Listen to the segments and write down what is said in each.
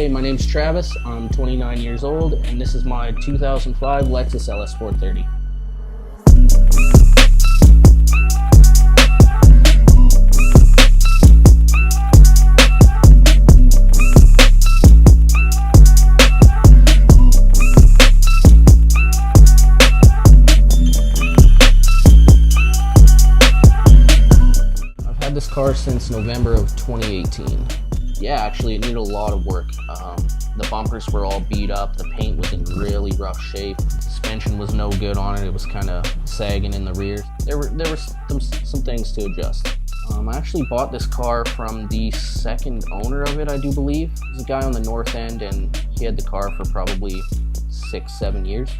Hey, my name's Travis, I'm 29 years old, and this is my 2005 Lexus LS430. I've had this car since November of 2018. Yeah, actually it needed a lot of work. The bumpers were all beat up, the paint was in really rough shape, the suspension was no good on it, it was kind of sagging in the rear. There were some things to adjust. I actually bought this car from the second owner of it, I do believe. There's a guy on the north end and he had the car for probably 6-7 years.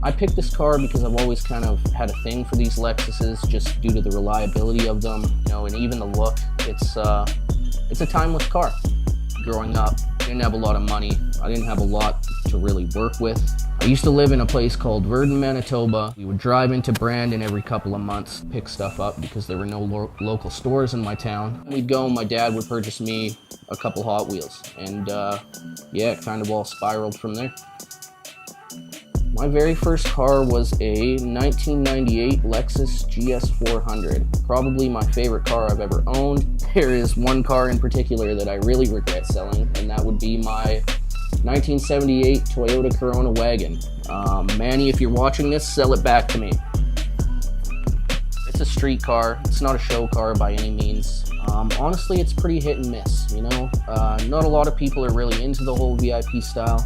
I picked this car because I've always kind of had a thing for these Lexuses just due to the reliability of them, you know, and even the look. It's a timeless car. Growing up, I didn't have a lot of money. I didn't have a lot to really work with. I used to live in a place called Verdon, Manitoba. We would drive into Brandon every couple of months, pick stuff up because there were no local stores in my town. We'd go, my dad would purchase me a couple Hot Wheels, and yeah, it kind of all spiraled from there. My very first car was a 1998 Lexus GS400, probably my favorite car I've ever owned. There is one car in particular that I really regret selling, and that would be my 1978 Toyota Corona wagon. Manny, if you're watching this, sell it back to me. It's a street car, it's not a show car by any means. Honestly, it's pretty hit and miss, you know? Not a lot of people are really into the whole VIP style.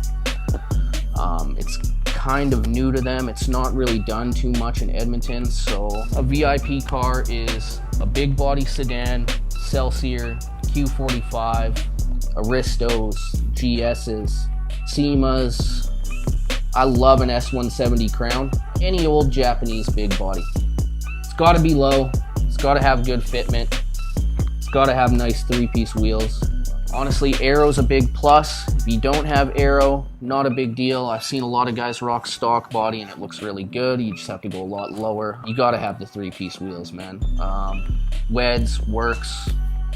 It's kind of new to them. It's not really done too much in Edmonton. So a VIP car is a big body sedan, Celsior, Q45, Aristos, GS's, Semas. I love an S170 Crown. Any old Japanese big body. It's got to be low. It's got to have good fitment. It's got to have nice 3-piece wheels. Honestly, aero's a big plus. If you don't have aero, not a big deal. I've seen a lot of guys rock stock body and it looks really good. You just have to go a lot lower. You gotta have the 3-piece wheels, man. Weds, Works,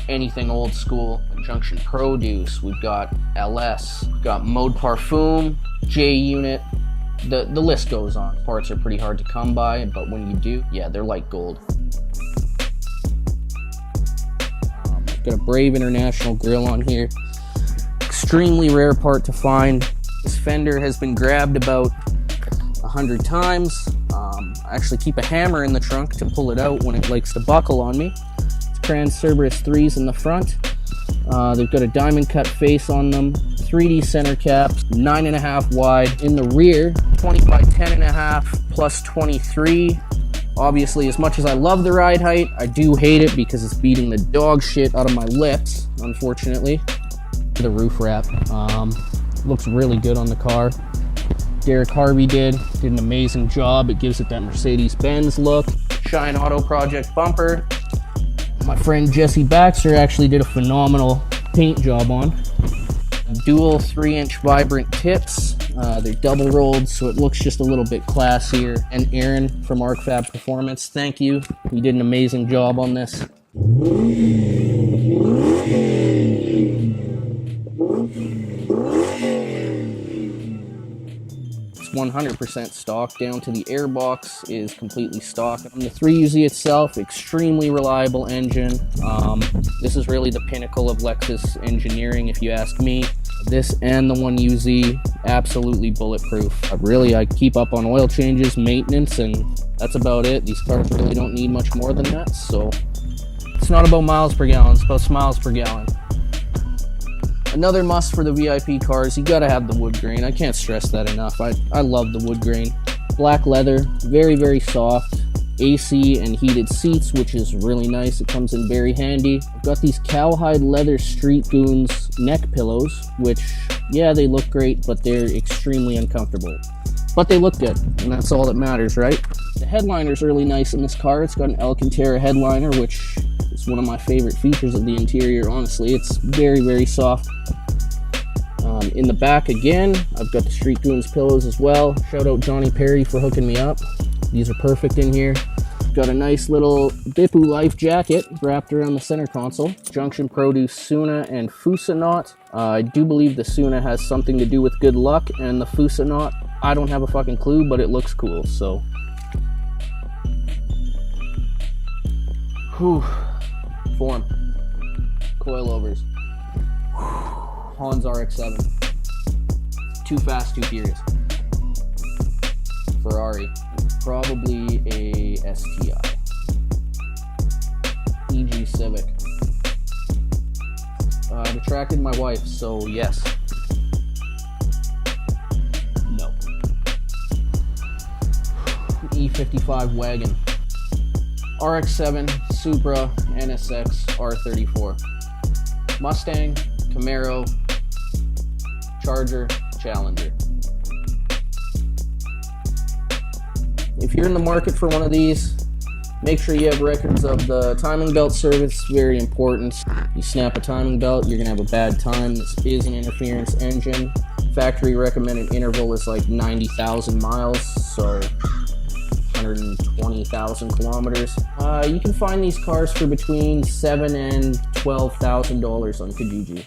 anything old school. Junction Produce, we've got LS, we've got Mode Parfum, J Unit. The list goes on. Parts are pretty hard to come by, but when you do, yeah, they're like gold. Got a Brave International grill on here. Extremely rare part to find. This fender has been grabbed about 100 times. I actually keep a hammer in the trunk to pull it out when it likes to buckle on me. It's Trans Cerberus 3s in the front. They've got a diamond cut face on them, 3D center caps, 9.5 wide. In the rear, 20 by 10.5 plus 23. Obviously, as much as I love the ride height, I do hate it because it's beating the dog shit out of my lips, unfortunately. The roof wrap looks really good on the car. Derek Harvey did an amazing job. It gives it that Mercedes-Benz look. Shine Auto Project bumper. My friend Jesse Baxter actually did a phenomenal paint job on. Dual 3-inch vibrant tips. They're double rolled, so it looks just a little bit classier. And Aaron from ArcFab Performance, thank you. You did an amazing job on this. It's 100% stock, down to the airbox is completely stock. And the 3UZ itself, extremely reliable engine. This is really the pinnacle of Lexus engineering, if you ask me. This and the 1UZ, absolutely bulletproof. I keep up on oil changes, maintenance, and that's about it. These cars really don't need much more than that, so it's not about miles per gallon, it's about smiles per gallon. Another must for the VIP cars, you gotta have the wood grain. I can't stress that enough. I love the wood grain. Black leather, very, very soft. AC and heated seats, which is really nice. It comes in very handy. I've got these cowhide leather Street Goons neck pillows, which, yeah, they look great, but they're extremely uncomfortable. But they look good, and that's all that matters, right? The headliner's really nice in this car. It's got an Alcantara headliner, which is one of my favorite features of the interior, honestly. It's very, very soft. In the back, again, I've got the Street Goons pillows as well. Shout out Johnny Perry for hooking me up. These are perfect in here. got a nice little BIPPU life jacket wrapped around the center console. Junction produce Suna and Fusa knot. I do believe the Suna has something to do with good luck, and the Fusa knot, I don't have a fucking clue, but it looks cool, so. Whew. Form. Coilovers. Hans RX-7. Too fast, too furious. Ferrari. Probably a STI. EG Civic. I've attracted my wife, so yes. No. E55 wagon. RX-7, Supra, NSX, R34. Mustang, Camaro, Charger, Challenger. If you're in the market for one of these, make sure you have records of the timing belt service. Very important. You snap a timing belt, you're gonna have a bad time. This is an interference engine. Factory recommended interval is like 90,000 miles, so 120,000 kilometers. You can find these cars for between $7,000 and $12,000 on Kijiji.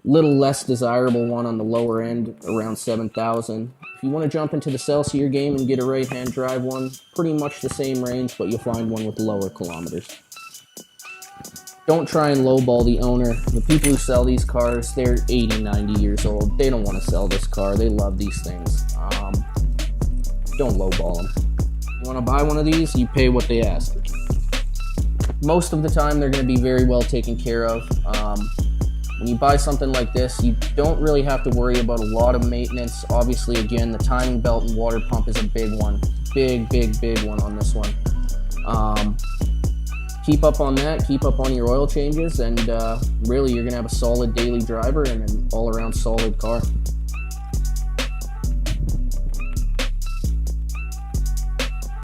Little less desirable one on the lower end, around 7,000. If you want to jump into the Celsior game and get a right-hand drive one, pretty much the same range, but you'll find one with lower kilometers. Don't try and lowball the owner. The people who sell these cars, they're 80, 90 years old. They don't want to sell this car. They love these things. Don't lowball them. You want to buy one of these, you pay what they ask. Most of the time, they're going to be very well taken care of. When you buy something like this, you don't really have to worry about a lot of maintenance. Obviously, again, the timing belt and water pump is a big one. Big one on this one. Keep up on that, keep up on your oil changes, and really you're going to have a solid daily driver and an all-around solid car.